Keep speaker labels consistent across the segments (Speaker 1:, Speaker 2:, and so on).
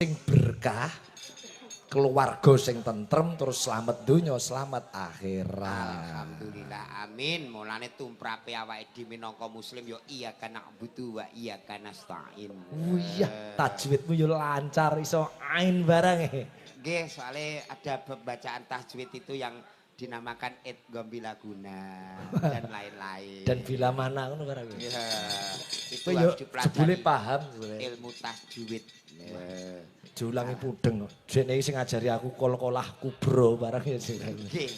Speaker 1: sing berkah, keluarga sing tentrem, terus selamat dunya, selamat akhirat.
Speaker 2: Alhamdulillah, amin. Mulane tumrape awake dhewe minangka muslim yo iya kana butuh wa iya kana stain.
Speaker 1: Oh iya, tajwidmu yo lancar iso ain barang e.
Speaker 2: Nggih, soalnya ada pembacaan tajwid itu yang dinamakan idgham bila guna dan lain-lain.
Speaker 1: Dan bila mana ngono barang.
Speaker 2: Ya, itu
Speaker 1: Kowe yo
Speaker 2: harus
Speaker 1: jebule
Speaker 2: dipelajari
Speaker 1: paham.
Speaker 2: ilmu tajwid.
Speaker 1: Diulangi pudeng. Jene sing ngajari aku kol-kolah kubro barang ya sing.
Speaker 2: Nggih.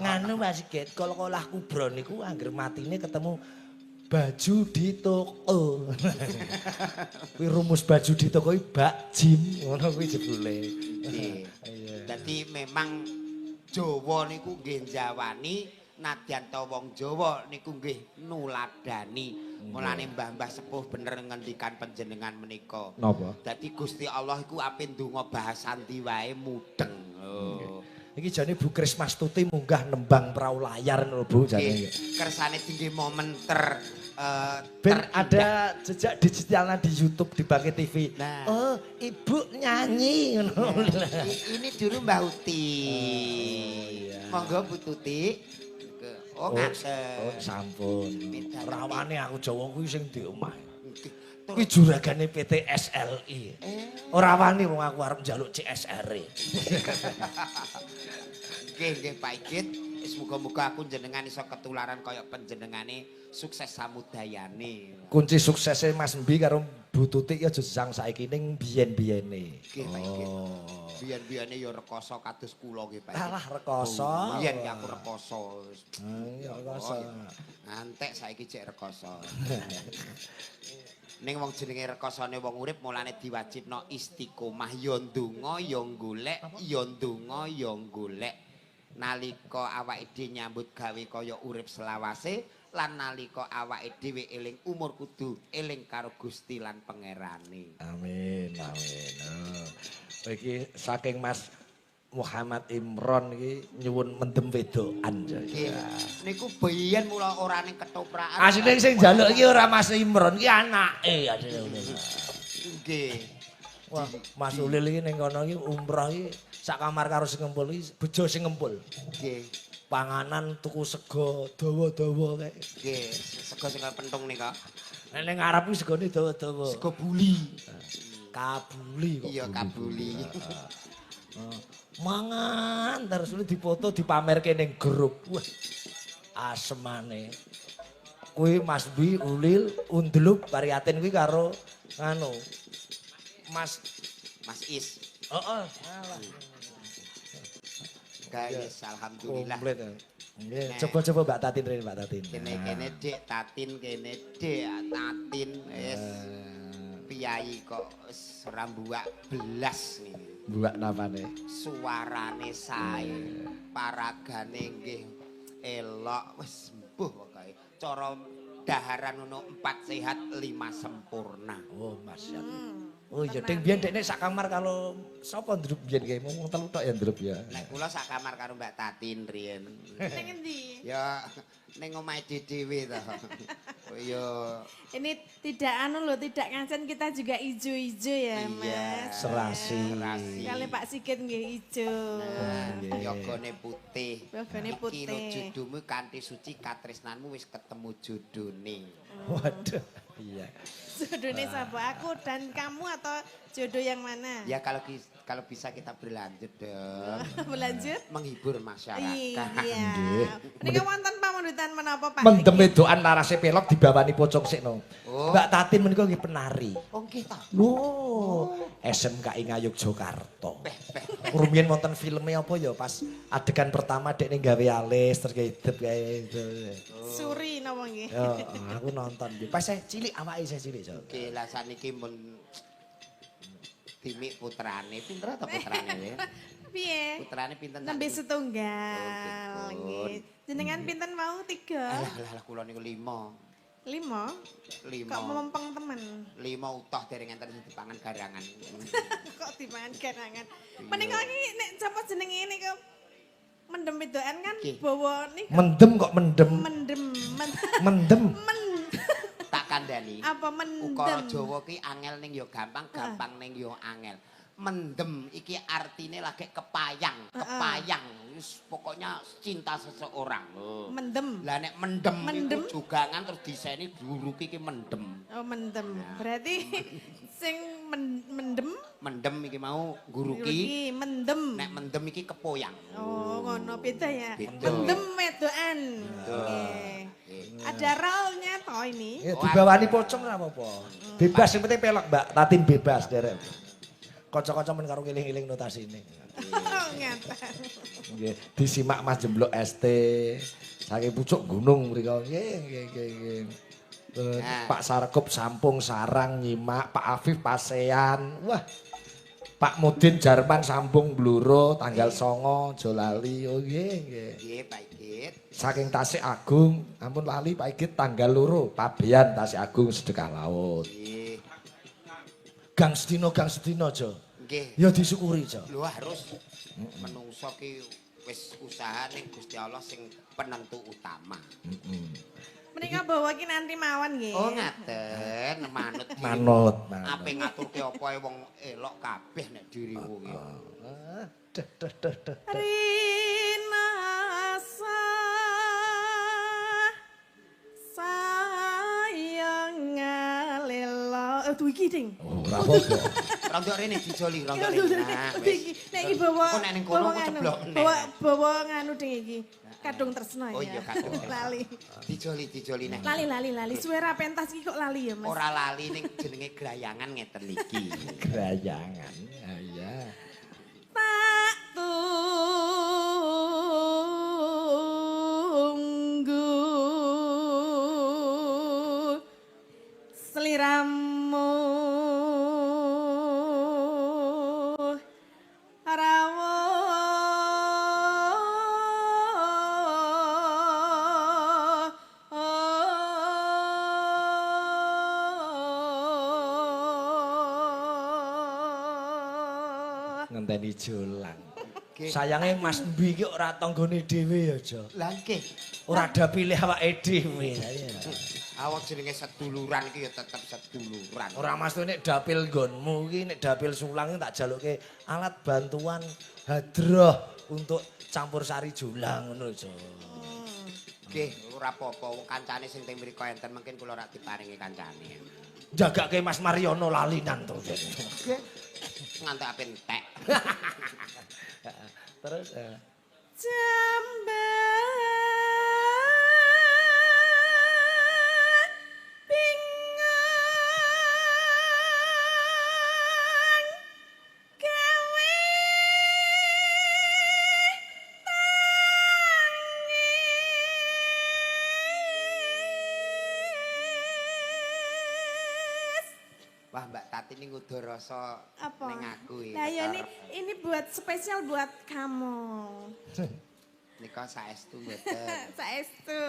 Speaker 1: Nganu Mas Get, kol-kolah kubro niku angger matine ketemu baju di toko. Kuwi rumus baju di toko iki bak jim ngono kuwi jebule.
Speaker 2: Nggih. Dadi memang Jawa niku nggih njawani nadyan ta wong Jawa niku nggih nuladani. Mulane mbah-mbah sepuh bener ngendikan panjenengan menika.
Speaker 1: Napa?
Speaker 2: Dadi Gusti Allah iku ape ndonga bahasa ndi wae mudeng. Oh.
Speaker 1: Iki jane Bu Krismas Tuti munggah nembang perahu layar lho Bu jane.
Speaker 2: Kersane tinggi momen
Speaker 1: Ben ada jejak digitalnya di YouTube di Bangke TV.
Speaker 2: Nah.
Speaker 1: Oh, Ibu nyanyi ngono.
Speaker 2: Ini dulu Mbak Uti.
Speaker 1: iya.
Speaker 2: Monggo Bu Tuti. Oh, ngaten.
Speaker 1: Oh, sampun.
Speaker 2: Minta
Speaker 1: Rawane aku Jawa kuwi sing di omah.
Speaker 2: Tur-
Speaker 1: Kuwi juragane PT SLI. Ora wani wong aku arep njaluk CSR.
Speaker 2: Nggih Pak Igit, muga-muga aku jenengan iso ketularan kaya panjenengane sukses samudayane.
Speaker 1: Kunci suksesnya Mas Mbi karo Bu Tuti ya jejang saiki ning biyen-biyene.
Speaker 2: Nggih Pak Igit. Biyen-biyene ya rekoso kados kula nggih Pak Igit.
Speaker 1: Alah rekoso.
Speaker 2: Biyen ya aku rekoso.
Speaker 1: Iya rekoso.
Speaker 2: Antek saiki cek rekoso. Ning wong jenenge rekosane wong urip mulane diwajibno istiqomah ya ndonga ya golek ya ndonga ya golek. Nalika awake dhewe nyambut gawe kaya urip selawase lan nalika awake dhewe eling umur kudu eling karo Gusti lan pangerane.
Speaker 1: Amin, amin. Oh. Iki saking Mas Muhammad Imron iki nyuwun mendem wedokan.
Speaker 2: Nggih. Niku biyen mula ora ning ketoprakan.
Speaker 1: Asline sing njaluk iki ora Mas Imron iki anake asline.
Speaker 2: Nggih.
Speaker 1: Wah, Mas Ulil iki ning kono iki umroh iki sak kamar karo sing ngempul iki bejo sing ngempul.
Speaker 2: Nggih.
Speaker 1: Panganan tuku sego dawa-dawa kae.
Speaker 2: Nggih, sego sing kaya pentung nika.
Speaker 1: Nek ning ngarep iki segone dawa-dawa.
Speaker 2: Sego buli.
Speaker 1: Kabuli kok.
Speaker 2: Iya, kabuli.
Speaker 1: Mangan terus lu dipoto dipamerke ning grup. Wah. Asemane. Kuwi Mas Bi Ulil Undlup Pariatin kuwi karo nganu. Mas
Speaker 2: Is.
Speaker 1: heeh, alah.
Speaker 2: Guys, alhamdulillah.
Speaker 1: Komplit. Nggih, coba-coba Mbak Tatin rene Mbak Tatin.
Speaker 2: Kene Dik Tatin kene Dik Tatin wis piyai kok wis ora mbuak belas ngene.
Speaker 1: Buak napane?
Speaker 2: Suarane sae, paragane nggih elok wis mbuh pokoke. Cara daharan ngono 4 sehat 5 sempurna.
Speaker 1: Oh, masyaallah. Oh iya, ding biyen dekne sak kamar kalau sapa ndrup biyen kae wong telu tok ya ndrup ya.
Speaker 2: Nek kula sak kamar karo Mbak Tatin riyen.
Speaker 3: Ning endi?
Speaker 2: Ya ning omahe dhewe to. Oh iya.
Speaker 3: Ini tidak anu loh, tidak ngancen kita juga ijo-ijo ya, Mas.
Speaker 1: Serasi.
Speaker 3: Kali Pak Sigit nggih ijo.
Speaker 2: Yogane putih.
Speaker 3: Yogane putih.
Speaker 2: Iki jodohmu kanthi suci katresnanmu wis ketemu jodone.
Speaker 1: Waduh. Iya.
Speaker 3: Jodohnya sapa? Aku dan kamu atau jodoh yang mana?
Speaker 2: Ya kalau bisa kita berlanjut dong.
Speaker 3: Berlanjut?
Speaker 2: Menghibur masyarakat.
Speaker 3: Iya. Ini wonten pamundutan menapa Pak?
Speaker 1: Mendem wedokan larase pelok dibawani pocong sikno.
Speaker 2: Oh.
Speaker 1: Mbak Tatin menika nggih penari.
Speaker 2: Oh nggih ta.
Speaker 1: Loh, SMKI Ngayogyakarta. Rumiyin wonten filmnya apa ya pas adegan pertama dekne gawe alis terus hidup kayak gitu.
Speaker 3: Suri napa nggih?
Speaker 1: Ya, aku nonton. Pas saya cilik awake saya cilik.
Speaker 2: Oke, lah saniki mun timik putrane, pinter ta putrane ya?
Speaker 3: Piye?
Speaker 2: Putrane pinten?
Speaker 3: Nembe setunggal.
Speaker 2: Oh, dipun.
Speaker 3: Nggih. Jenengan pinten mau 3?
Speaker 2: Alah kula niku 5.
Speaker 3: 5?
Speaker 2: 5.
Speaker 3: Kok mempeng temen?
Speaker 2: 5 utuh dereng enten dipangan garangan.
Speaker 3: Kok dimangan garangan? Menika iki nek sapa jenenge niku mendem wedokan kan
Speaker 2: Nggih.
Speaker 3: bawa niku
Speaker 1: Mendem kok mendem.
Speaker 3: mendem.
Speaker 1: Mendem.
Speaker 3: Men.
Speaker 2: Tak kandhani.
Speaker 3: Apa
Speaker 2: Ukara
Speaker 3: mendem?
Speaker 2: Jawa ki angel ning ya gampang, gampang ning ya angel. Mendem iki artine lagi kepayang, kepayang. Wis pokoknya cinta seseorang. Oh.
Speaker 3: Mendem.
Speaker 2: Lah nek mendem,
Speaker 3: Mendem?
Speaker 2: iku jugangan terus diseni guruki iki mendem.
Speaker 3: Oh, mendem. Berarti sing mendem
Speaker 2: Mendem iki mau guruki.
Speaker 3: Guruki mendem.
Speaker 2: Nek mendem iki kepoyang.
Speaker 3: Oh, ngono beda ya.
Speaker 2: Beda.
Speaker 3: Mendem wedokan. Oke. Ada ralnya toh ini.
Speaker 1: Ya dibawani pocong ora apa-apa. Bebas sing penting pelok, Mbak. Tatin bebas derek. Kanca-kanca men karo ngiling-iling notasine.
Speaker 3: Ngeten.
Speaker 1: Nggih, disimak Mas Jemblok ST saking pucuk gunung mriko. Nggih. Terus
Speaker 2: Nah.
Speaker 1: Pak Sarkup Sampung Sarang nyimak, Pak Afif Pasean. Wah. Pak Mudin Jarman Sambung Bluro tanggal 9 aja lali. Oh nggih.
Speaker 2: Nggih, Pak Igit.
Speaker 1: Saking Tasik Agung, ampun lali Pak Igit tanggal 2 Pabean Tasik Agung Sedekah Laut.
Speaker 2: Nggih.
Speaker 1: Gang sedina aja.
Speaker 2: Nggih.
Speaker 1: Ya disyukuri, Cok.
Speaker 2: Lho harus menungso ki wis usaha ning Gusti Allah sing penentu utama.
Speaker 3: Menika bawa ki nanti mawon nggih.
Speaker 2: Oh ngaten, manut.
Speaker 1: Manut.
Speaker 2: Ape ngaturke apa wong elok kabeh nek dirimu ki.
Speaker 1: Duh.
Speaker 3: Rina sayang ngalela. Tuh iki ding.
Speaker 1: Ora apa-apa.
Speaker 2: Rondo rene dijoli, rondo
Speaker 3: Aduh,
Speaker 2: rene.
Speaker 3: nek
Speaker 2: Nah,
Speaker 3: iki nek iki bawa
Speaker 2: Kok nek ning kono
Speaker 3: bawa
Speaker 2: aku
Speaker 3: nganu,
Speaker 2: ceblok neh.
Speaker 3: bawa nganu ding iki. Kadung tresno ya.
Speaker 2: Oh iya, kadung tresno.
Speaker 3: Lali.
Speaker 2: dijoli nek.
Speaker 3: Lali. Suara pentas iki kok lali ya, Mas?
Speaker 2: Ora lali ning jenenge grayangan ngeten iki.
Speaker 1: Grayangan. Ah, iya.
Speaker 3: Tak tunggu seliramu
Speaker 1: Ngenteni jolang.
Speaker 2: Nggih.
Speaker 1: Sayange Mas Mbi iki ora tanggane dhewe ya, Jo.
Speaker 2: Lah nggih.
Speaker 1: Ora ada pilih awake dhewe.
Speaker 2: Awak jenenge seduluran iki ya tetep seduluran.
Speaker 1: Ora mesti nek dapil nggonmu iki nek dapil sulang iki tak jaluke alat bantuan hadroh untuk campur sari jolang ngono, Jo.
Speaker 2: Nggih, ora apa-apa wong kancane sing teng mriko enten mungkin kula ora diparingi kancane.
Speaker 1: Jagake Mas Mariono lalinan to.
Speaker 2: Nggih. Ngantek ape entek.
Speaker 1: Terus
Speaker 3: jamban bingung gawe tangis.
Speaker 2: Wah, Mbak Tati ini ngudo rasa
Speaker 3: Apa?
Speaker 2: ning aku iki.
Speaker 3: Nah ya ini buat spesial buat kamu.
Speaker 2: Nika saestu mboten.
Speaker 3: Saestu.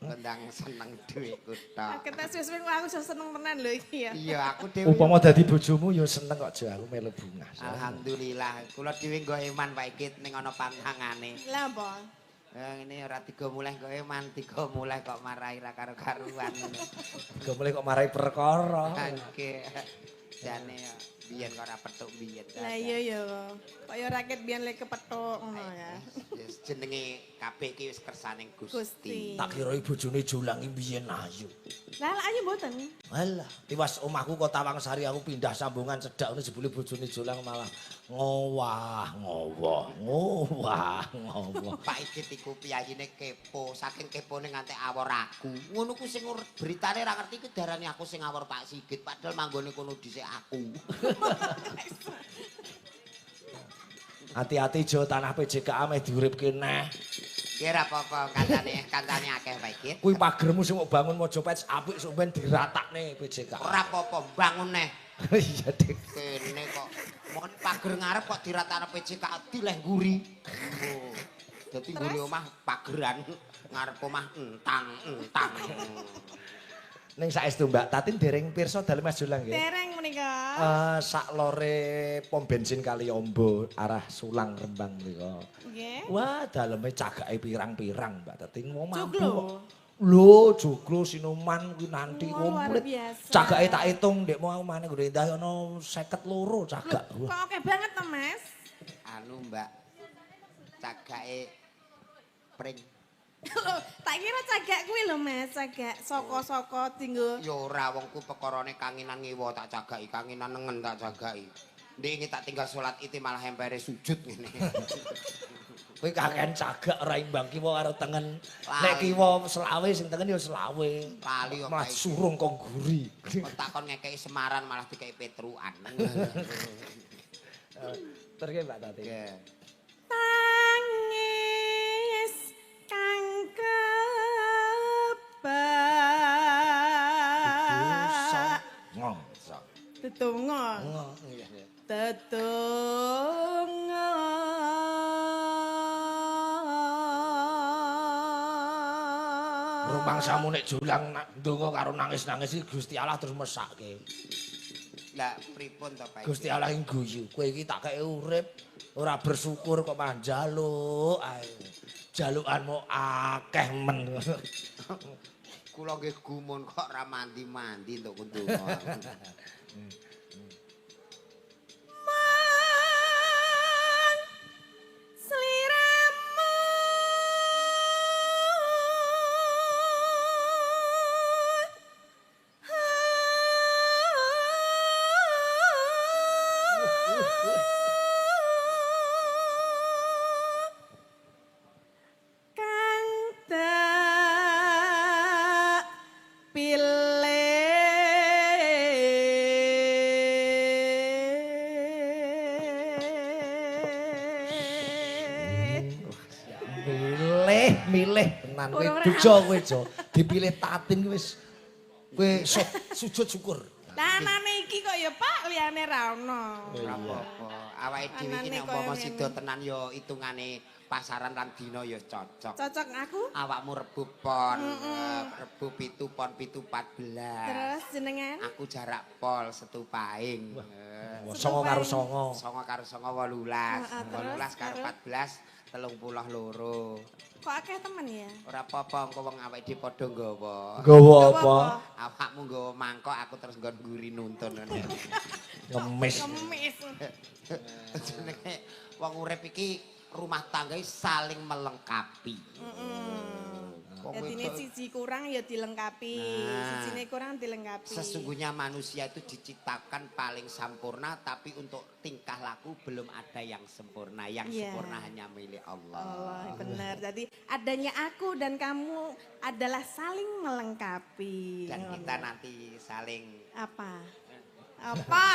Speaker 2: Kendang seneng dhuwitku tok.
Speaker 3: Kita suwe-suwe aku so seneng tenan lho iki ya.
Speaker 2: Iya, aku dhewe.
Speaker 1: upama dadi bojomu ya seneng kok, Jo. Aku melu bungah.
Speaker 2: Alhamdulillah, kula dhewe nggo eman Pak Ikit ning ana pantangane.
Speaker 3: Lah apa?
Speaker 2: Ini ora tiga mulai kok eman, tiga mulai kok marai ra karo-karuan.
Speaker 1: Gak boleh kok marai perkara.
Speaker 2: Oke. Jane biyen kok ora petuk biyen.
Speaker 3: Lah iya ya. Kaya rakyat biyen lek kepethuk ngono ya.
Speaker 2: Yes, jenenge kabeh iki wis kersaning
Speaker 3: Gusti.
Speaker 2: Gusti.
Speaker 1: Tak kira bojone jolang iki biyen ayu.
Speaker 3: Lah ayo mboten.
Speaker 1: Alah, tiwas omahku kok Tawangsari aku pindah sambungan cedak ngono jebule bojone jolang malah ngowah.
Speaker 2: Pak Ikit iku piyayine kepo, saking kepone nganti awor aku. Ngono ku sing beritane ra ngerti iki darane aku sing awor Pak Sigit, padahal manggone kono dhisik aku.
Speaker 1: Hati-hati Jo, tanah PJKA meh diuripke neh.
Speaker 2: Kira apa-apa kancane akeh Pak Ikit.
Speaker 1: Kuwi pagermu sing mau bangun Mojopet apik sok ben diratakne PJKA.
Speaker 2: Ora apa-apa bangun neh.
Speaker 1: Iya, Dik.
Speaker 2: Kene kok mon pager ngarep kok diratakno PJK dileh nguri. Oh. Dadi nguri omah pageran ngarep omah entang.
Speaker 1: Ning saestu Mbak Tatin dereng pirsa dalem Mas Jolang nggih.
Speaker 3: Dereng menika.
Speaker 1: Sak lore pom bensin kali Ombo arah Sulang Rembang mriko.
Speaker 3: Nggih.
Speaker 1: Wah, daleme cagake pirang-pirang Mbak Tatin. Wong mampu
Speaker 3: Joglo.
Speaker 1: kok. Lho, joglo sinuman kuwi nanti
Speaker 3: Wah, luar
Speaker 1: komplit.
Speaker 3: biasa.
Speaker 1: Cagake tak hitung ndek mau maneh nggo endah ana 52 cagak.
Speaker 3: Kok oke banget to, Mas?
Speaker 2: Anu Mbak, cagake pring.
Speaker 3: Loh, tak kira cagak kuwi lho, Mas, cagak soko-soko dinggo.
Speaker 2: Ya ora wongku pekorone kanginan ngewo tak jagaki, kanginan nengen tak jagaki. Ndek iki tak tinggal salat iti malah empere sujud ngene.
Speaker 1: Kowe kakean cagak ora imbang kiwa karo tengen.
Speaker 2: Lali.
Speaker 1: Nek kiwa selawe sing tengen ya selawe.
Speaker 2: Lali kok
Speaker 1: Malah
Speaker 2: kae.
Speaker 1: surung kok guri.
Speaker 2: Kok takon ngekeki Semaran malah dikeki Petruan.
Speaker 1: Terus Mbak Tati.
Speaker 2: Ya.
Speaker 3: Tangis kang kebak.
Speaker 1: Ngong.
Speaker 3: Tetunggo.
Speaker 1: Ngong. Iya, iya.
Speaker 3: Tetunggo.
Speaker 1: Rumangsamu nek julang ndonga karo nangis-nangis iki Gusti Allah terus mesake.
Speaker 2: Lah pripun to Pak?
Speaker 1: Gusti Allah ing guyu. Kowe iki tak kei urip, ora bersyukur kok malah njaluk ae. Jalukanmu akeh men.
Speaker 2: Kula nggih gumun kok ora mandi-mandi untuk ndonga.
Speaker 3: Man sliramu kang tak pilih.
Speaker 1: Milih tenan kowe
Speaker 3: Ora-ora.
Speaker 1: bejo kowe jo. Dipilih Tatin wis kowe sujud syukur.
Speaker 3: Lah anane iki kok ya Pak liyane ra ono.
Speaker 2: Ora apa-apa. Awake dhewe iki
Speaker 3: Anane
Speaker 2: nek
Speaker 3: koyo
Speaker 2: umpama
Speaker 3: ngene.
Speaker 2: sida tenan ya hitungane pasaran lan dina ya cocok.
Speaker 3: Cocok aku?
Speaker 2: Awakmu rebu pon, rebu 7 pon 7 14.
Speaker 3: Terus jenengan?
Speaker 2: Aku jarak pol setupaing.
Speaker 1: Songo karo songo.
Speaker 2: Songo karo songo 18.
Speaker 3: Terus
Speaker 2: 18 karo 14 32.
Speaker 3: Kok akeh temen ya?
Speaker 2: Ora apa-apa engko wong awake dhewe padha nggawa.
Speaker 1: Nggawa apa?
Speaker 2: Awakmu nggawa mangkok aku terus nggon nguri nuntun.
Speaker 1: Ngemis.
Speaker 3: Kemis.
Speaker 2: Jenenge wong urip iki rumah tangga saling melengkapi.
Speaker 3: Jadi siji kurang ya dilengkapi,
Speaker 2: Nah.
Speaker 3: sijine kurang dilengkapi.
Speaker 2: Sesungguhnya manusia itu diciptakan paling sempurna, tapi untuk tingkah laku belum ada yang sempurna. Yang
Speaker 3: Iya.
Speaker 2: sempurna hanya milik Allah.
Speaker 3: Allah, benar. Jadi adanya aku dan kamu adalah saling melengkapi.
Speaker 2: Dan kita nanti saling
Speaker 3: Apa? Apa?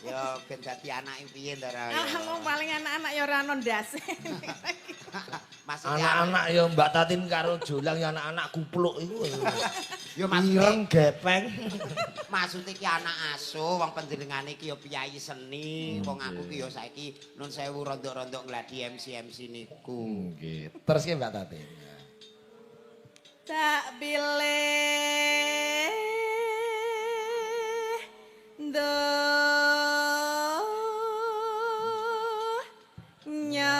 Speaker 2: yo ben dadi anake piye to ra.
Speaker 3: Ngomong paling anak-anak ya ora ono ndase.
Speaker 2: Maksudnya
Speaker 1: Anak-anak ya Mbak Tatin karo Jolang ya anak-anak kupluk iku.
Speaker 2: yo
Speaker 1: Ireng gepeng.
Speaker 2: maksudnya ki anak asuh, wong panjenengane ki yo piyayi seni, wong aku ki yo saiki nun sewu rondok-rondok ngladi MC niku.
Speaker 1: Nggih. Terus ki Mbak Tatin.
Speaker 3: Tak bilih donya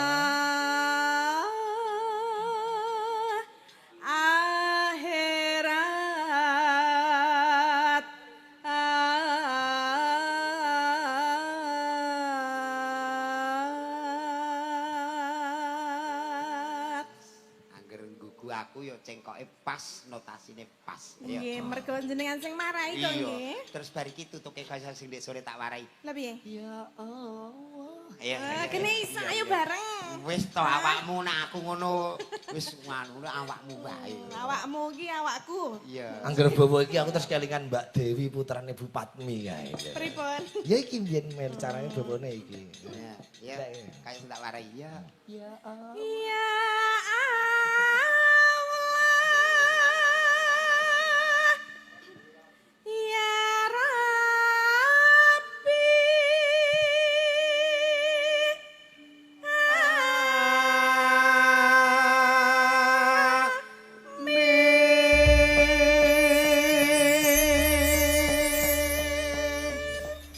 Speaker 3: akhirat
Speaker 2: Angger nggugu aku yo cengkoke pas, notasine pas.
Speaker 3: nggih mergo jenengan sing marahi to
Speaker 2: Iya.
Speaker 3: nggih.
Speaker 2: Terus bar iki tutuke kaya sing ndek sore tak warai.
Speaker 3: Lah piye?
Speaker 2: Ya Allah.
Speaker 3: Kene isa ayo bareng.
Speaker 2: Wis to awakmu nek aku ngono wis ngono awakmu wae.
Speaker 3: Awakmu iki awakku.
Speaker 2: Iya.
Speaker 1: Angger bawa iki aku terus kelingan Mbak Dewi putrane Bu Patmi kae.
Speaker 3: Pripun?
Speaker 1: Ya iki mbiyen mel carane bapane iki.
Speaker 2: Ya, ya kaya sing tak warai ya.
Speaker 3: Ya Allah. Ya Rabbi.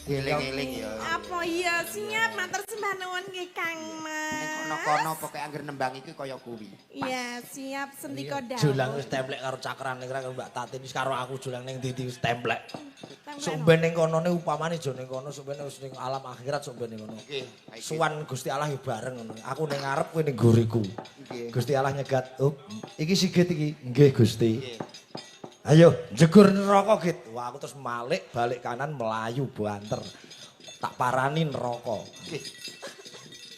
Speaker 2: Eling-eling ya. iya.
Speaker 3: Apa iya siap matur sembah nuwun nggih Kang Mas.
Speaker 2: Kono-kono pokoke angger nembang iki kaya kuwi.
Speaker 3: Iya, siap sendika dawuh.
Speaker 1: Julang wis templek karo cakrane karo Mbak Tatin wis karo aku julang ning ndi wis templek.
Speaker 3: Templek.
Speaker 1: Sumben ning konone upamane jo ning kono sumben wis ning alam akhirat sumben ning kono.
Speaker 2: Nggih, baik.
Speaker 1: Suwan Gusti Allah ya bareng ngono. Aku ning ngarep kowe ning guriku.
Speaker 2: Nggih.
Speaker 1: Gusti Allah nyegat, "Oh, iki sigit iki." "Nggih, Gusti."
Speaker 2: Nggih.
Speaker 1: Ayo, jegur neraka, Git. Wah, aku terus balik kanan melayu banter. Tak parani neraka.
Speaker 2: Nggih.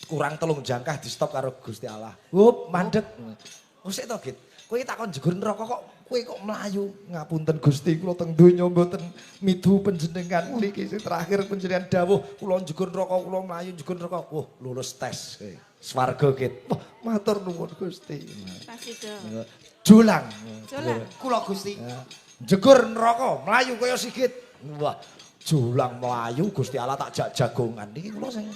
Speaker 1: Kurang 3 jangkah di stop karo Gusti Allah. Hup, mandek. Wis to, Git. Kowe takon jegur neraka kok kowe kok melayu. Ngapunten Gusti, kula teng donya mboten midu panjenengan niki sing terakhir panjenengan dawuh kula jegur neraka, kula melayu jegur neraka. Wah, lulus tes. Swarga, Git. Wah, matur nuwun Gusti.
Speaker 3: Pasido.
Speaker 1: Julang.
Speaker 3: Julang.
Speaker 2: Kula Gusti.
Speaker 1: Jegur neraka, melayu kaya sigit. Wah, julang melayu Gusti Allah tak jak jagongan. Niki kula sing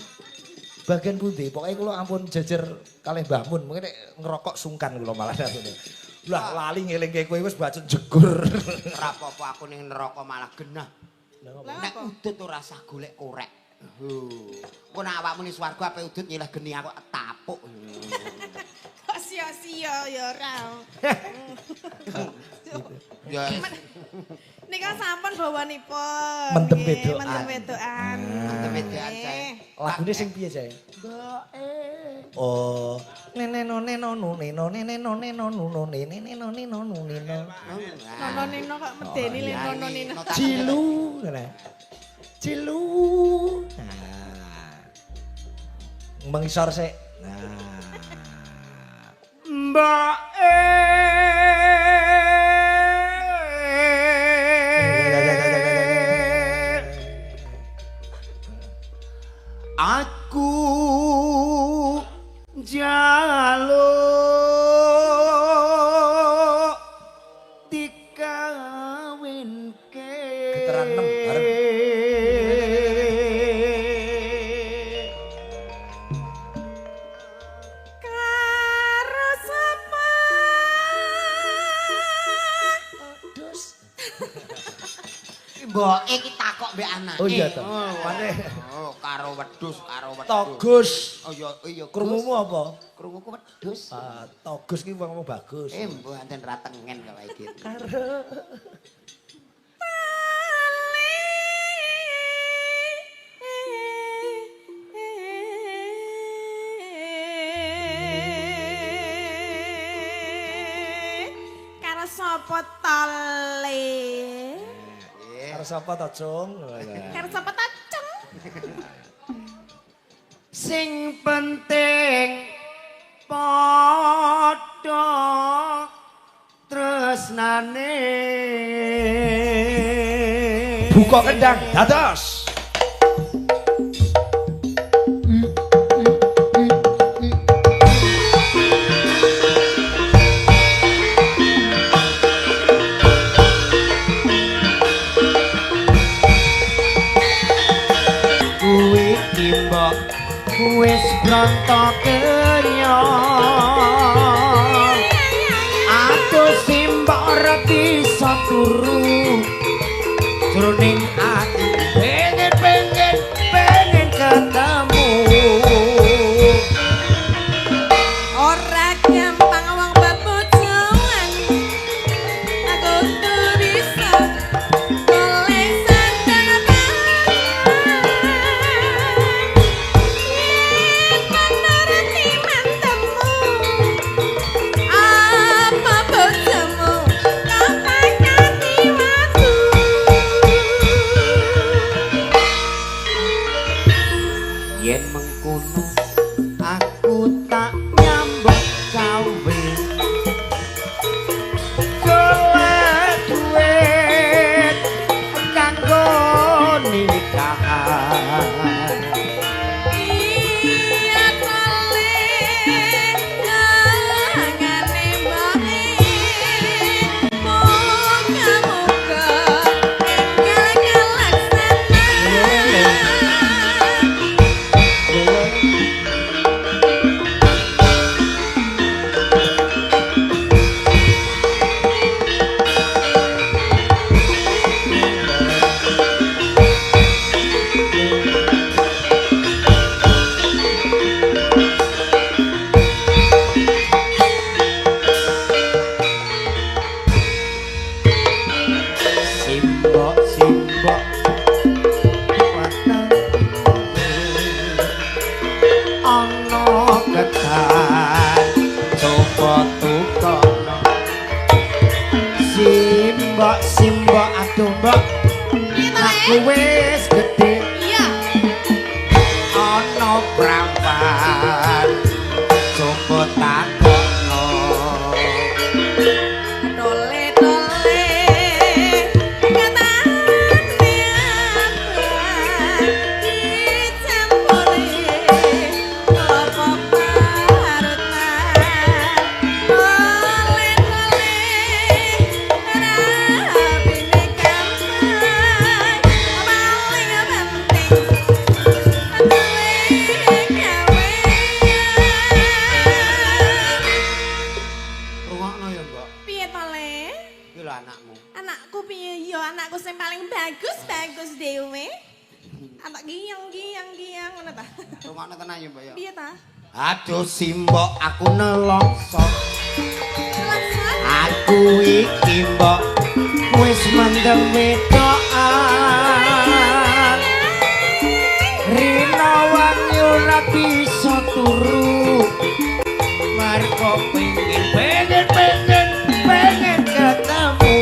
Speaker 1: bagian pundi? Pokoke kula ampun jejer kalih Mbah Mun, mungkin nek ngerokok sungkan kula malah ngono. Lah lali ngelingke kowe wis bacot jegur.
Speaker 2: Ora apa-apa aku ning neraka malah genah.
Speaker 3: Lah
Speaker 2: Nek
Speaker 3: apa?
Speaker 2: udut ora sah golek korek. Kok nek awakmu ning swarga ape udut nyileh geni aku tapuk.
Speaker 3: Kok sia-sia ya ora.
Speaker 2: Ya
Speaker 3: Nika sampun bawanipun.
Speaker 1: Mendem
Speaker 3: Nggih,
Speaker 1: wedokan.
Speaker 3: Mendem wedokan.
Speaker 2: Mendem wedokan, Cai.
Speaker 1: Lagune sing piye, Cai? Oh, neno neno neno neno neno neno neno neno neno.
Speaker 3: Nono nino kok medeni le nono nino.
Speaker 1: Cilu, ngene. Cilu. Nah. Mengisor sik. Nah.
Speaker 2: Mbak aku jaluk dikawinke
Speaker 1: Getaran 6 bareng.
Speaker 3: Karo sapa?
Speaker 1: Dus.
Speaker 2: Mbok iki takok mbek anake.
Speaker 1: Oh iya to. Maneh
Speaker 2: Oh, karo wedhus, karo wedhus.
Speaker 1: Togus.
Speaker 2: Oh iya,
Speaker 1: Krungumu apa?
Speaker 2: Krunguku wedhus.
Speaker 1: Togus ki wong bagus.
Speaker 2: Mbok anten ratengen kok iki.
Speaker 1: Karo
Speaker 3: Karo sapa tole?
Speaker 1: karo sapa to, Cung?
Speaker 3: Karo sapa ta, Ceng?
Speaker 2: Sing penting padha tresnane.
Speaker 1: Buka kendang, dados.
Speaker 2: Kuwi timbok wis brontok kerya. Atus simbok ora bisa turu. Jroning ati pengen ketemu.
Speaker 3: Ora gampang wong bebojoan. Aku tuh bisa golek sandaran. Yen menurut mantemu, apa bojomu kau pakani waktu.
Speaker 2: Yen mengkono aku tak nyambut gawe. Golek duit kanggo nikahan.
Speaker 3: Iya tole kangane mbake moga-moga enggal kalaksana.
Speaker 2: wis gedhe
Speaker 3: Iya.
Speaker 2: ana prampan coba takokno
Speaker 3: Dole-dole katane dicampuri apa parutan dole-dole rabine kampay paling penting
Speaker 2: rungokno ya mbok
Speaker 3: piye to le
Speaker 2: iki lho anakmu
Speaker 3: anakku piye yo anakku sing paling bagus dhewe anak giyang ngono ta
Speaker 2: rungokno tenan ya mbok ya
Speaker 3: piye ta
Speaker 2: aduh simbok aku nelongso
Speaker 3: langsung
Speaker 2: aku iki mbok wis mendem wedokan rina wangi ora bisa turu marko pengen ketemu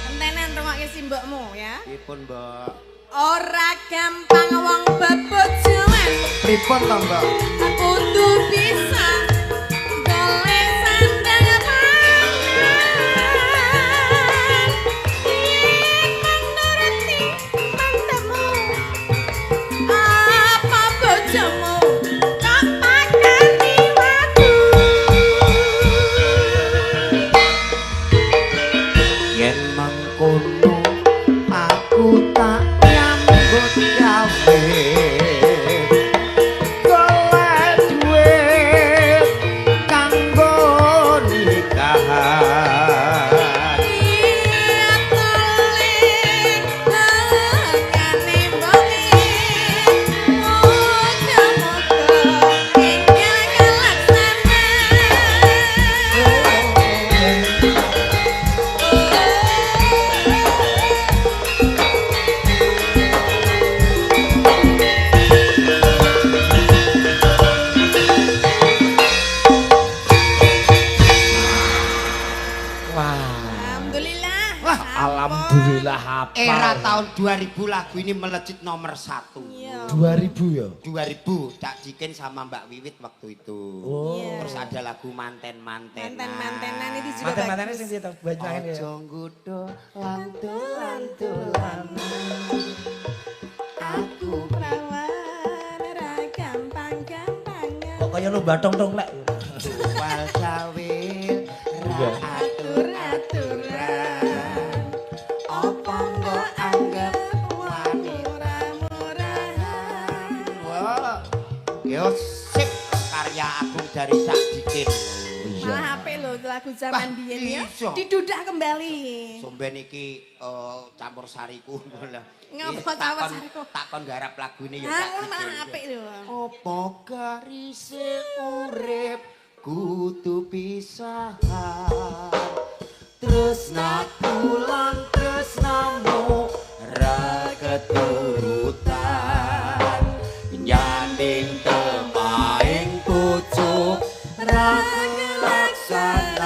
Speaker 3: entenen rungokke simbokmu ya
Speaker 2: pripun mbok
Speaker 3: ora gampang wong bebojoan
Speaker 2: pripun to mbok
Speaker 3: kudu bisa golek sandang pangan yen menuruti mantemu apa bojomu kok pakani watu
Speaker 2: yen mangkono aku tak nyambut gawe golek duit kanggo nikahan
Speaker 3: iya tole lengane mbone moga-moga enggal kalaksana
Speaker 1: Wah.
Speaker 3: Alhamdulillah.
Speaker 2: Wah,
Speaker 1: Alhamdulillah hafal.
Speaker 2: era tahun 2000 lagu ini melejit nomor 1
Speaker 3: Iya.
Speaker 1: 2000 ya.
Speaker 2: 2000 Cak Jikin sama Mbak Wiwit waktu itu
Speaker 1: Oh.
Speaker 3: Iya.
Speaker 2: terus ada lagu manten-mantenan
Speaker 3: Manten-mantenan ini juga
Speaker 1: Mantan-mantannya
Speaker 3: bagus.
Speaker 1: sing dia banyakin ya.
Speaker 2: Ojo nggodho lantul-lantulan aku
Speaker 3: Perawan ora gampang-gampangan.
Speaker 1: Kok kaya lu batong dong lek.
Speaker 2: wal kawin
Speaker 1: Iya.
Speaker 2: ra
Speaker 3: Atur-aturan.
Speaker 2: apa mbok anggap wani
Speaker 3: murah-murahan.
Speaker 2: wah yo sip karya agung dari Cak Jikin
Speaker 3: Malah apik lho lagu zaman
Speaker 2: Wah,
Speaker 3: biyen ya.
Speaker 2: iso.
Speaker 3: Didudak kembali.
Speaker 2: somben iki campur sariku lho.
Speaker 3: Ngapa campur sariku?
Speaker 2: Takon garap lagu ini ya
Speaker 3: Ah,
Speaker 2: Cak
Speaker 3: malah
Speaker 2: Jikin.
Speaker 3: apik lho.
Speaker 2: Apa garise urip kudu pisahan tresnaku lan tresnamu ra keturutan nyanding temaing pucuk ra kelaksanan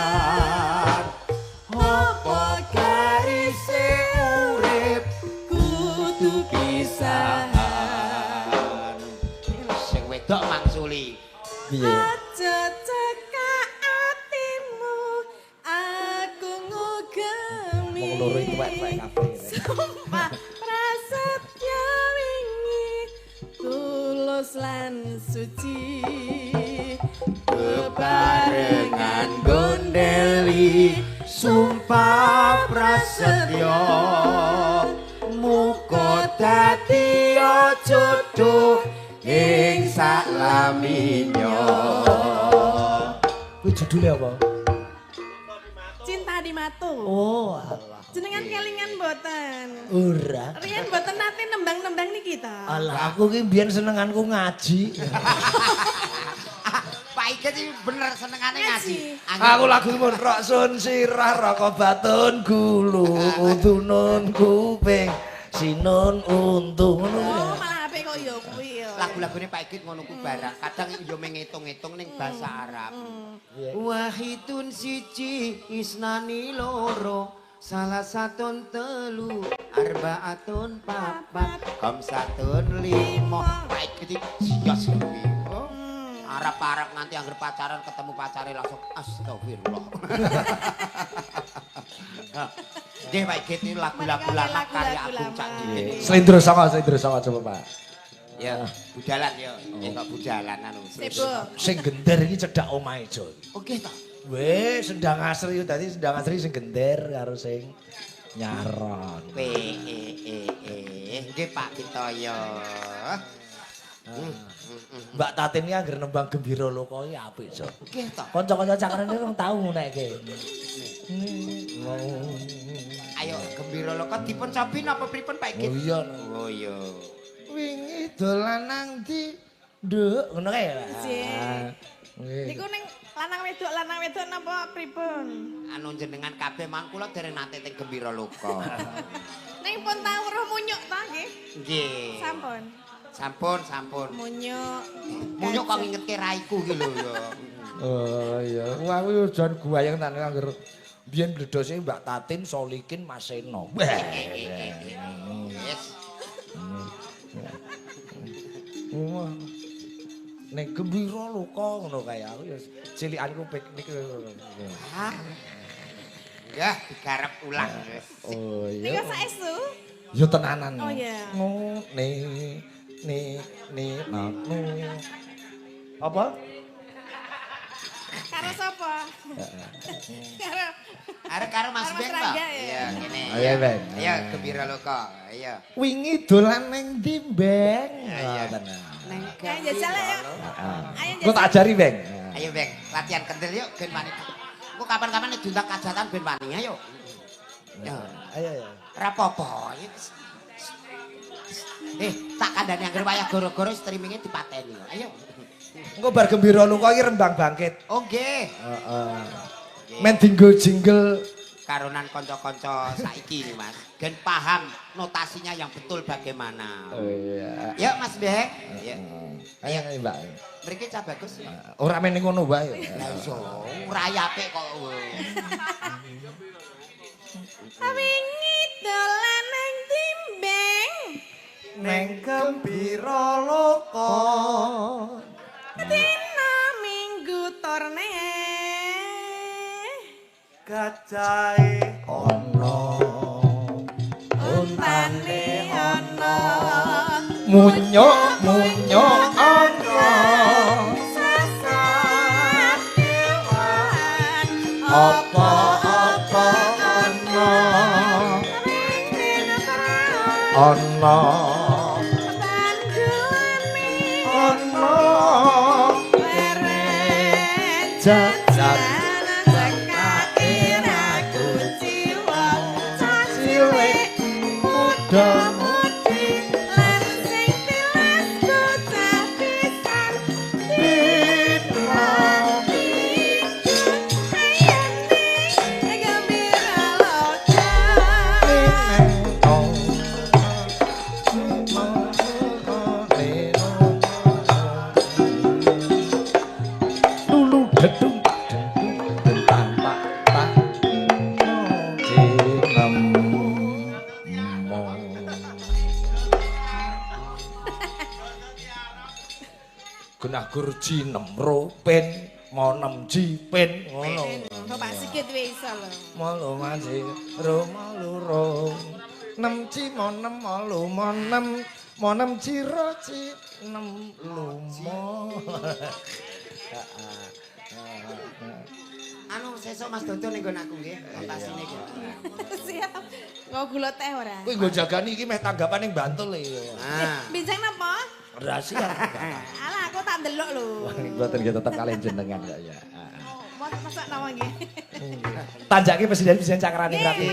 Speaker 2: apa garise urip kudu pisahan sing wedok mangsuli
Speaker 1: Piye?
Speaker 3: Aja cekak atimu, aku ngugemi.
Speaker 1: Wong loro itu tuwek-tuwek kabeh.
Speaker 3: Sumpah prasetya wingi, tulus lan suci.
Speaker 2: bebarengan gondeli sumpah prasetyo muga dadi jodoh ing saklaminyo
Speaker 1: Kuwi judulnya apa?
Speaker 3: Cinta di Matu.
Speaker 1: Oh, alah.
Speaker 3: Jenengan kelingan mboten?
Speaker 1: Ora.
Speaker 3: Riyen mboten nate nembang-nembang niki ta.
Speaker 1: Alah, aku ki biyen senenganku ngaji.
Speaker 2: Pak Ike sih bener senengane ngaji
Speaker 1: Aku lagu pun roksun sirah rokobatun gulu udunun kuping sinun untung ngono
Speaker 3: Oh,
Speaker 1: ya.
Speaker 3: malah apik kok ya kuwi ya.
Speaker 2: lagu-lagune Pak Ike ngono ku barang kadang yo mengitung-itung ning basa Arab Wahidun siji isnani loro Salah satun telu, arbaatun papat, khamsatun lima. Baik gitu, sias kuwi. Oh. Arap-arap nganti angger pacaran ketemu pacare langsung astagfirullah. Nggih Pak Giti lagu-lagu lama karya Agung Cak Didi.
Speaker 1: Slendro Songo coba Pak.
Speaker 2: Ya, budalan ya. Nggih kok budalan anu.
Speaker 1: Sing gender iki cedhak omahe Jo.
Speaker 2: Oke ta.
Speaker 1: Weh, Sendang Asri dadi Sendang Asri sing gender karo sing nyaron.
Speaker 2: Nggih Pak Kitoyo.
Speaker 1: Mbak Tatin iki anggere nembang Gembira Loka iki apik Jo.
Speaker 2: Nggih ta.
Speaker 1: Kanca-kanca cakrane rong tau nekke.
Speaker 2: Ayo Gembira Loka dipun cobi napa pripun Pak Git?
Speaker 1: Oh iya.
Speaker 2: Oh iya.
Speaker 1: Wingi dolan nang ndi? Nduk, ngono kae ya.
Speaker 3: Niku ning lanang wedok napa pripun?
Speaker 2: Anu jenengan kabeh mang kula dereng nate teng Gembira Loka.
Speaker 3: Ning pun tau weruh munyuk ta nggih?
Speaker 2: Nggih. Sampun.
Speaker 3: Munyuk.
Speaker 2: Munyuk kok ngingetke raiku iki lho ya.
Speaker 1: Oh iya, aku jan guayang tak angger biyen bledose Mbak Tatin, Solikin, Mas Seno.
Speaker 2: Yes.
Speaker 1: Nek Gembira Loka ngono kae aku ya cilikanku piknik.
Speaker 2: Ya, digarap ulang wis.
Speaker 1: Oh
Speaker 3: Niku
Speaker 1: iya.
Speaker 3: saestu?
Speaker 1: Ya tenanan.
Speaker 3: Oh iya.
Speaker 1: Apa?
Speaker 3: Karo sapa? Karo
Speaker 2: Karo Mas
Speaker 3: Karo Mas
Speaker 2: Ben, Pak.
Speaker 3: Rangga, ya.
Speaker 2: Iya, ngene.
Speaker 1: Ayo, Ben.
Speaker 2: Ayo Gembira Loka. Ayo.
Speaker 1: Wingi dolan ning ndi, Beng?
Speaker 2: Iya.
Speaker 3: Ayo jajal ya. Ayo
Speaker 1: Kok tak ajari, Beng?
Speaker 2: Ayo Beng, latihan kendel yuk ben wani. Engko kapan-kapan nek diundang kajatan ben wani ayo. Ya,
Speaker 1: Ayo.
Speaker 2: ora apa-apa. Tak kandhani anggere wayah goro-goro streamingnya dipateni. Ayo.
Speaker 1: Engko bar Gembira Loka iki Rembang Bangkit.
Speaker 2: Oh nggih.
Speaker 1: Heeh. Men dinggo jingle
Speaker 2: Karonan kanca-kanca saiki nih Mas. Gen paham notasinya yang betul bagaimana.
Speaker 1: Oh iya.
Speaker 2: Yuk Mas Beng. Iya.
Speaker 1: Ayo, Mbak.
Speaker 2: Mriki cah bagus.
Speaker 1: Ora men ngono wae.
Speaker 2: Lah iso, rayape kok.
Speaker 3: Wingi dolan nang timbeng.
Speaker 1: Neng Gembira Loka.
Speaker 3: Dina Minggu torne.
Speaker 1: Gajahe ana.
Speaker 3: Untane ana.
Speaker 1: Munyuk ana.
Speaker 3: Sasat dewan.
Speaker 1: Apa-apa ana. Ana. Ana. Jajan. Cilik. Muda. Lulu gedung tentang tak Genah gurji nemro pen monem jipen ngono.
Speaker 3: Bapak sikit wis iso lho.
Speaker 1: Molo masih romalo nem ci monem molo monem ciro ci nem lumo.
Speaker 2: Anu sesuk Mas Dodo ning nggon aku nggih, kontasine iki.
Speaker 3: Siap. Nggo gula teh ora?
Speaker 1: Kuwi nggo jagani iki meh tanggapan ning Bantul iki.
Speaker 2: Ah.
Speaker 3: Bincang napa?
Speaker 1: Rahasia.
Speaker 3: Alah aku tak ndelok lho.
Speaker 1: Mboten nggih tetep kalian jenengan kok ya.
Speaker 3: Masak nama nggih.
Speaker 1: Tanjake presiden cakrane rapi.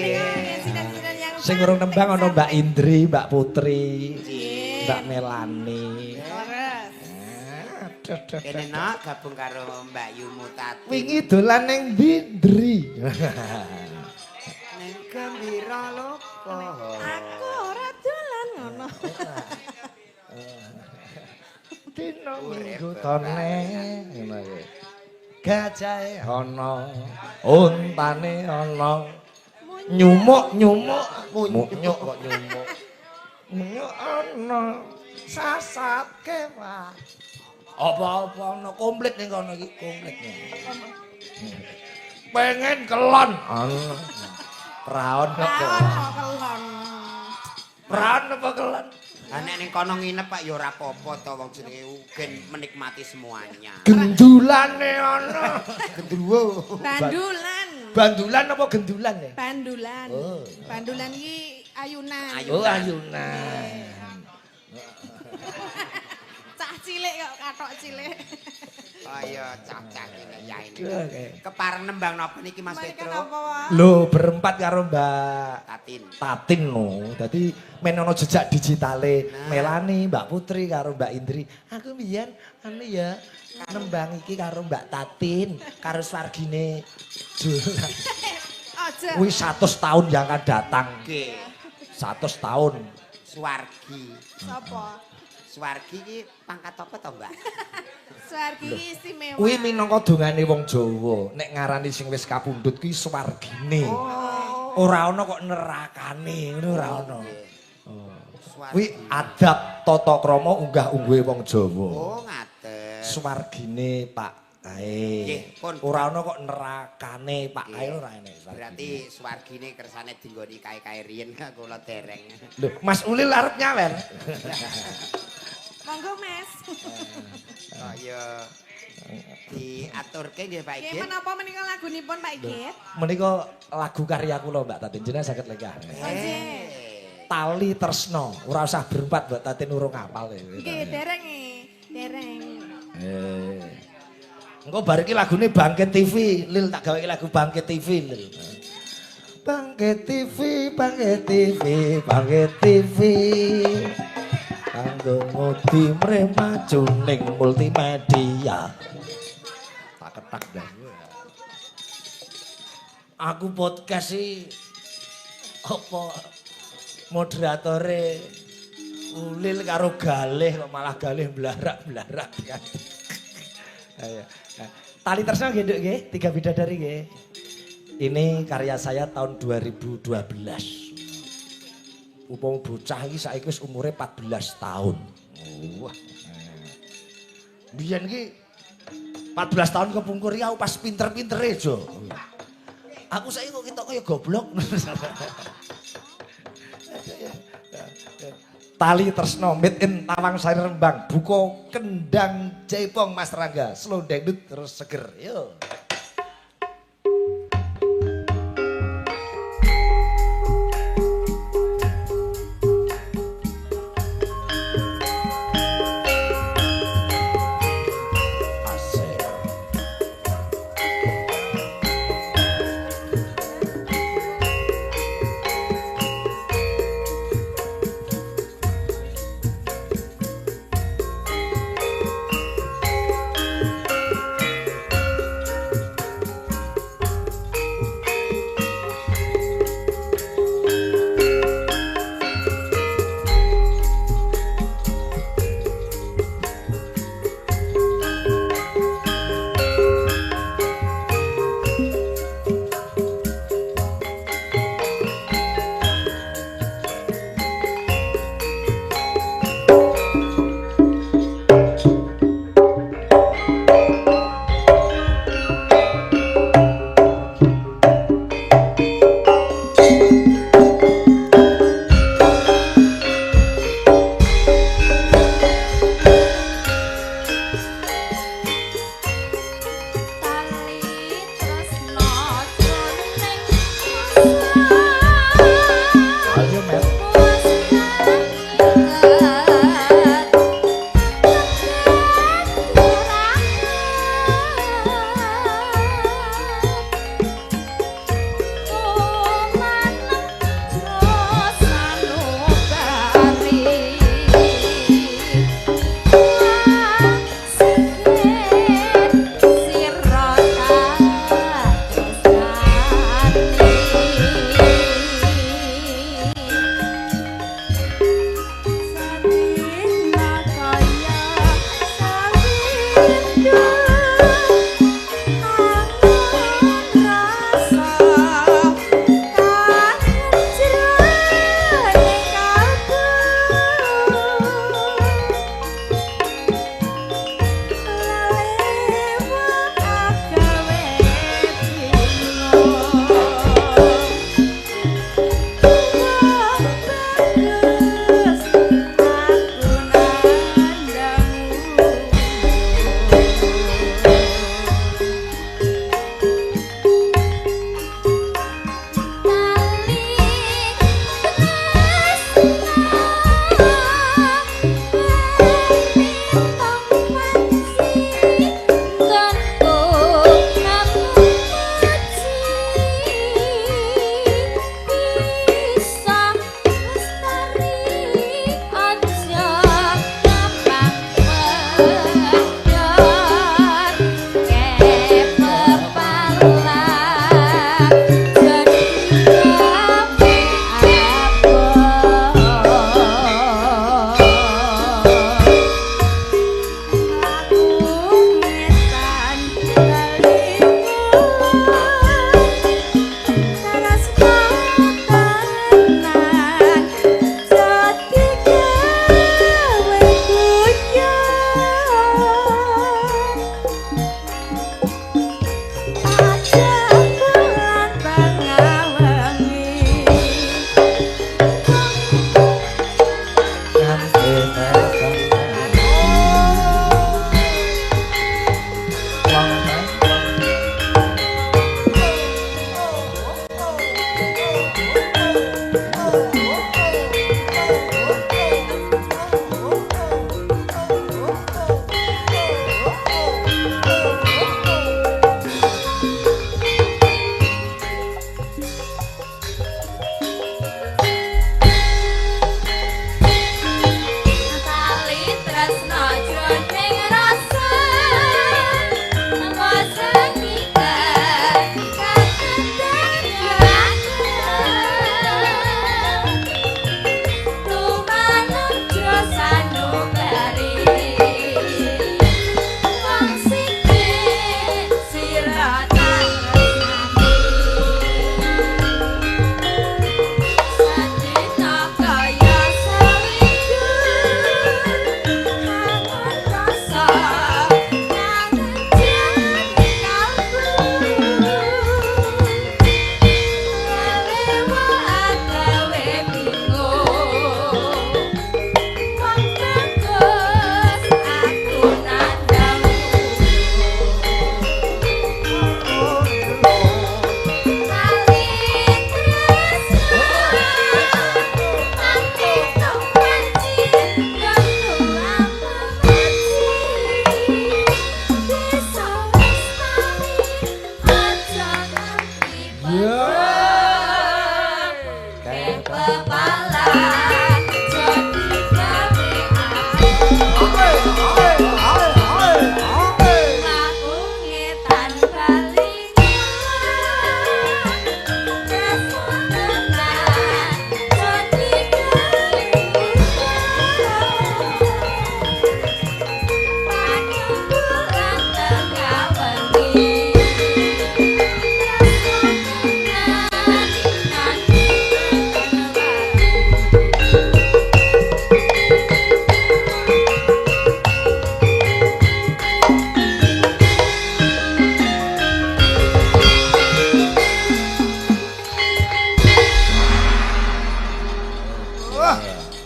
Speaker 3: Sidan-sidan yang
Speaker 1: Sing urung nembang ana Mbak Indri, Mbak Putri,
Speaker 2: Nggih.
Speaker 1: Mbak Melani.
Speaker 3: Leres.
Speaker 2: Kene nak gabung karo Mbak Yumu Tati.
Speaker 1: Wingi dolan ning ndi, Ndri?
Speaker 2: Ning Gembira Loka.
Speaker 3: Aku ora dolan ngono.
Speaker 1: Dino minggu tone ngono iki. Gajahe ana, untane ana. Nyumuk munyuk kok nyumuk. Munyuk ana sasake wae. Apa-apa ana komplit ning kono iki, komplit. Pengen kelon. Ana. Praon kok.
Speaker 3: kelon.
Speaker 1: Praon apa kelon?
Speaker 2: Nek ning kono nginep Pak ya ora apa-apa to wong jenenge ugen menikmati semuanya.
Speaker 1: Gendulane ana.
Speaker 2: Gendruwo.
Speaker 3: Bandulan.
Speaker 1: Bandulan apa gendulan ya?
Speaker 3: Bandulan.
Speaker 1: Oh.
Speaker 3: Bandulan iki ayunan.
Speaker 1: Oh ayunan.
Speaker 3: Cah cilik kok katok cilik.
Speaker 2: Kaya cacah iki ya ini.
Speaker 1: Oke.
Speaker 2: Kepareng nembang napa niki Mas
Speaker 3: Mereka
Speaker 2: Petro?
Speaker 3: napa wae?
Speaker 1: Lho berempat karo Mbak
Speaker 2: Tatin.
Speaker 1: Tatin no. Dadi men ana jejak digitale Melani, Mbak Putri karo Mbak Indri. Aku mbiyen anu ya nembang iki karo Mbak Tatin, karo Swargine Jula.
Speaker 3: Aja.
Speaker 1: Kuwi 100 tahun yang akan datang.
Speaker 2: Oke.
Speaker 1: 100 tahun.
Speaker 2: Swargi.
Speaker 3: Sapa?
Speaker 2: Swargi iki pangkat apa to, Mbak?
Speaker 3: Swargi istimewa.
Speaker 1: Kuwi minangka dongane wong Jawa. Nek ngarani sing wis kapundhut kuwi swargine. Ora ana kok nerakane, ngono ora ana.
Speaker 2: Swargi.
Speaker 1: Kuwi adab tata krama unggah-ungguhe wong Jawa.
Speaker 2: Oh, ngaten.
Speaker 1: Swargine Pak Ae.
Speaker 2: Nggih, pun.
Speaker 1: Ora ana kok nerakane Pak Ae ora enek.
Speaker 2: Berarti swargine kersane dinggoni kae-kae riyen kula dereng.
Speaker 1: Lho, Mas Ulil arep nyawer.
Speaker 3: Monggo, Mas.
Speaker 2: Kaya diaturke nggih Pak
Speaker 3: Nggih
Speaker 2: Igit.
Speaker 3: menapa menika lagunipun Pak Igit?
Speaker 1: Menika lagu karya kula Mbak Tatin jenengan saged legah.
Speaker 3: Nggih.
Speaker 1: Tali Tresno, ora usah berempat Mbak Tatin urung hafal.
Speaker 3: Nggih, dereng dereng.
Speaker 1: Engko bar iki lagune Bangkit TV, Lil tak gawe lagu Bangkit TV, Lil. Bangkit TV, Bangkit TV, Bangkit TV. Kanggo ngudi mremaju ning multimedia. Tak ketak dah. Aku podcast sih apa moderatore Ulil karo Galih kok malah Galih blarak-blarak kan. Ayo. Tali Tresno nggih, Nduk nggih, 3 bidadari nggih. Ini karya saya tahun 2012. Upama bocah iki saiki wis umure 14 tahun. Wah. Biyen iki 14 tahun kepungkur ya pas pinter-pintere jo. Aku saiki kok ketok kaya goblok. Tali Tresno made in Tawang Sari Rembang, buko kendang Jaipong Mas Rangga, slow dangdut terus seger. Yo.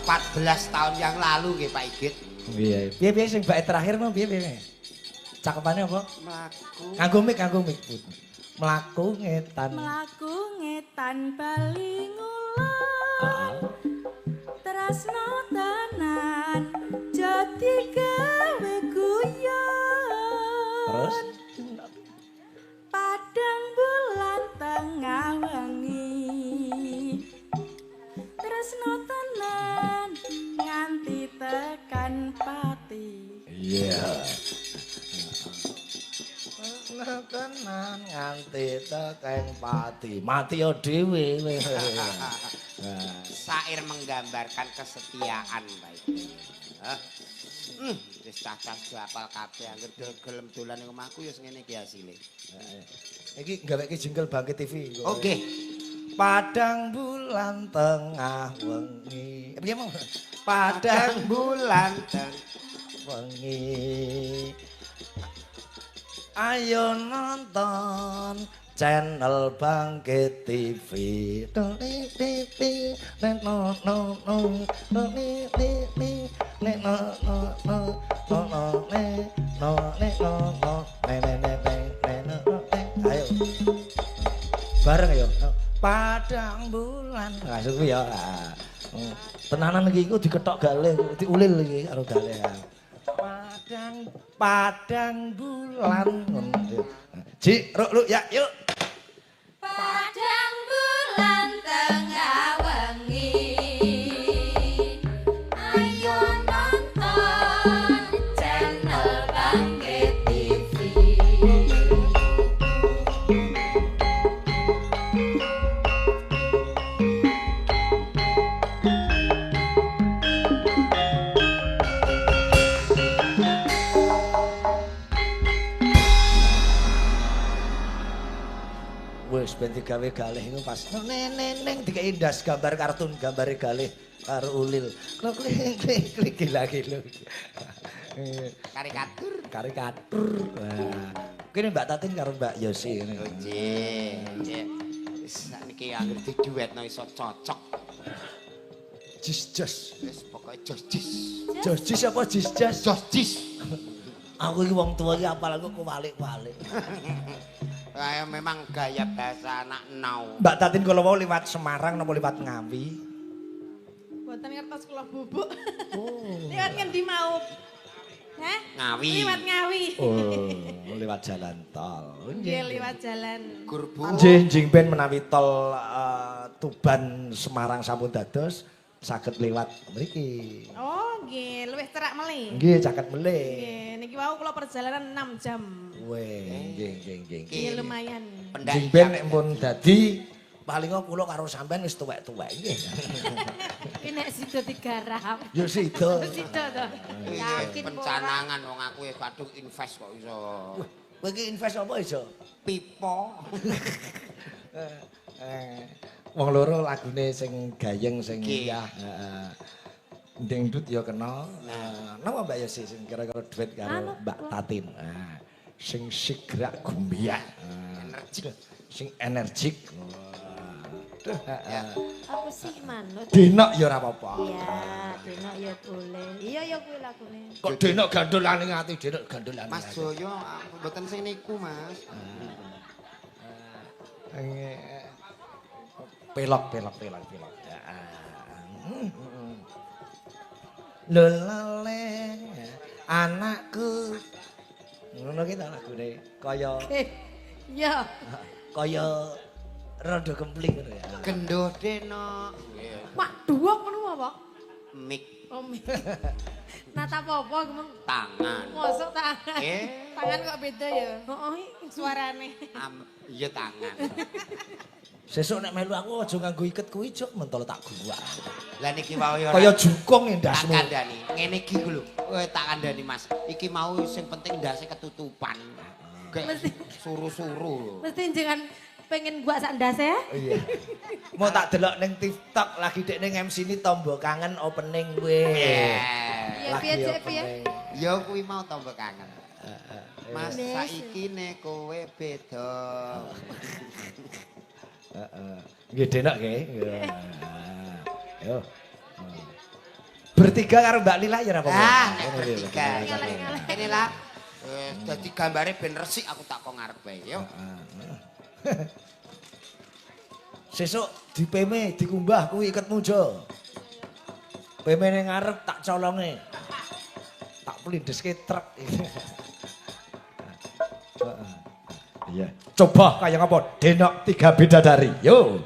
Speaker 2: 14 tahun yang lalu nggih Pak Igit.
Speaker 1: Iya. Piye sing bait terakhir mau piye? Cakepane apa?
Speaker 2: Mlaku.
Speaker 1: Nganggo mic. Mlaku ngetan.
Speaker 3: Mlaku ngetan bali ngulon. Tresno tenan jadi gawe guyon.
Speaker 1: Terus
Speaker 3: Padang bulan tengah wengi. Tresno tenan nganti tekan pati.
Speaker 1: iya. Tenan nganti tekan pati. Mati yo dhewe.
Speaker 2: Sair menggambarkan kesetiaan Pak Igit. Hah? Wis cacah apal kabeh anggere gelem dolan ning omahku ya ngene iki hasile.
Speaker 1: Iki gaweke jingle Bangkit TV.
Speaker 2: Oke.
Speaker 1: Padang bulan tengah wengi. Piye mau?
Speaker 2: Padang bulan
Speaker 1: wengi. Ayo nonton channel Bangkit TV. Ayo. Bareng ya. Padang bulan. Masuk ya. Tenanan iki iku diketok gale, diulil iki karo gale. Padang bulan. Ji, lu ya, yuk.
Speaker 3: Padang bulan tengah wengi. Ayo nonton channel Bangkit TV.
Speaker 1: Wes ben digawe galih iku pas neng dikei ndas gambar kartun gambare galih karo ulil. Klik lagi lho. Karikatur. Wah. Kene Mbak Tatin karo Mbak Yosi ngene.
Speaker 2: Nggih. Wis sakniki anggere diduetno iso cocok.
Speaker 1: Jis.
Speaker 2: Wis pokoke jos-jis.
Speaker 1: Jis apa jis?
Speaker 2: Jos-jis.
Speaker 1: Aku iki wong tuwa iki apal aku kewalik-walik.
Speaker 2: Kayak memang gaya bahasa anak now.
Speaker 1: Mbak Tatin kalau mau lewat Semarang napa lewat Ngawi?
Speaker 3: Buatan kertas kula bubuk.
Speaker 1: Oh.
Speaker 3: Lewat ngendi mau? Hah?
Speaker 2: Ngawi.
Speaker 3: Lewat Ngawi.
Speaker 1: Oh, lewat jalan tol.
Speaker 3: Nggih, lewat jalan.
Speaker 2: Gurbu.
Speaker 1: Njing ben menawi tol Tuban Semarang sampun dados saged lewat mriki.
Speaker 3: Oh, nggih, luwih cerak melih.
Speaker 1: Nggih, caket melih.
Speaker 3: Nggih, niki wau kula perjalanan 6 jam.
Speaker 1: Weh, nggih.
Speaker 3: Nggih, lumayan.
Speaker 1: Njing ben nek pun dadi paling kula karo sampean wis tuwek-tuwek nggih.
Speaker 3: Iki nek sida digarap.
Speaker 1: Yo sida.
Speaker 3: Sida to. Yakin kok ora.
Speaker 2: Pencanangan wong aku ya kadung invest kok iso.
Speaker 1: Kowe iki invest apa iso?
Speaker 2: Pipo.
Speaker 1: Wong loro lagune sing gayeng sing
Speaker 2: Nggih.
Speaker 1: iya, heeh. Dangdut ya kena. Napa Mbak Yosi sing kira-kira duet karo Mbak Tatin. Sing sigrak gumbiak.
Speaker 2: Energik.
Speaker 1: Sing energik.
Speaker 3: Apa sih manut?
Speaker 1: Denok ya ora apa-apa.
Speaker 3: Iya, denok ya boleh. Iya ya kuwi lagune.
Speaker 1: Kok denok gandolane ati denok gandolane.
Speaker 2: Mas Joyo mboten sing niku, Mas.
Speaker 1: Pelok. Lelele anakku. Ngono ki ta lagune kaya
Speaker 3: Iya.
Speaker 1: kaya rada kempling ngono ya.
Speaker 2: Gendho denok.
Speaker 3: Mak duwok ngono apa?
Speaker 2: Mik
Speaker 3: Oh, nata apa gemeng
Speaker 2: tangan.
Speaker 3: mosok tangan.
Speaker 2: Eh.
Speaker 3: Tangan kok beda ya? Heeh, suarane.
Speaker 2: Iya tangan.
Speaker 1: Sesuk nek melu aku aja nganggo iket kuwi cuk mentol tak guwak.
Speaker 2: Lah niki mau ya
Speaker 1: Kaya jukung
Speaker 2: tak
Speaker 1: endasmu.
Speaker 2: kandhani. Ngene iki lho. Tak kandhani Mas. Iki mau sing penting ndase ketutupan.
Speaker 3: Mesti.
Speaker 2: Suru-suru.
Speaker 3: Mesti jangan pengen gua sak ndase ya?
Speaker 1: Iya. Mau tak delok ning TikTok lagi dek ning MC ini tombo kangen opening kuwi.
Speaker 3: Iya, piye cek piye?
Speaker 2: Ya kuwi mau tombok kangen. Mas
Speaker 3: Yes.
Speaker 2: saiki nek kowe beda.
Speaker 1: Heeh. Nggih denok nggih. Yo. Bertiga karo Mbak Lila ya apa?
Speaker 2: Ah, nek bertiga. Ini lah. Dadi gambare ben resik aku tak kok ngarep bae. Yo.
Speaker 1: Sesuk dipeme dikumbah kuwi iket muja. Pemene ngarep tak colonge. Tak plindeske truk. Iya. Coba kayak apa? Denok 3 bidadari. Yo.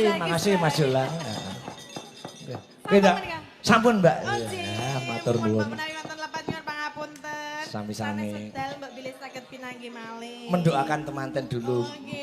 Speaker 1: Makasih Mas Jolang. Beda. Sampun Mbak. Ya, matur nuwun.
Speaker 3: Menawi wonten lepat nyuwun pangapunten.
Speaker 1: Sami-sami.
Speaker 3: Sedal mbok bilih saged pinanggih malih.
Speaker 1: Mendoakan temanten dulu.
Speaker 3: Nggih.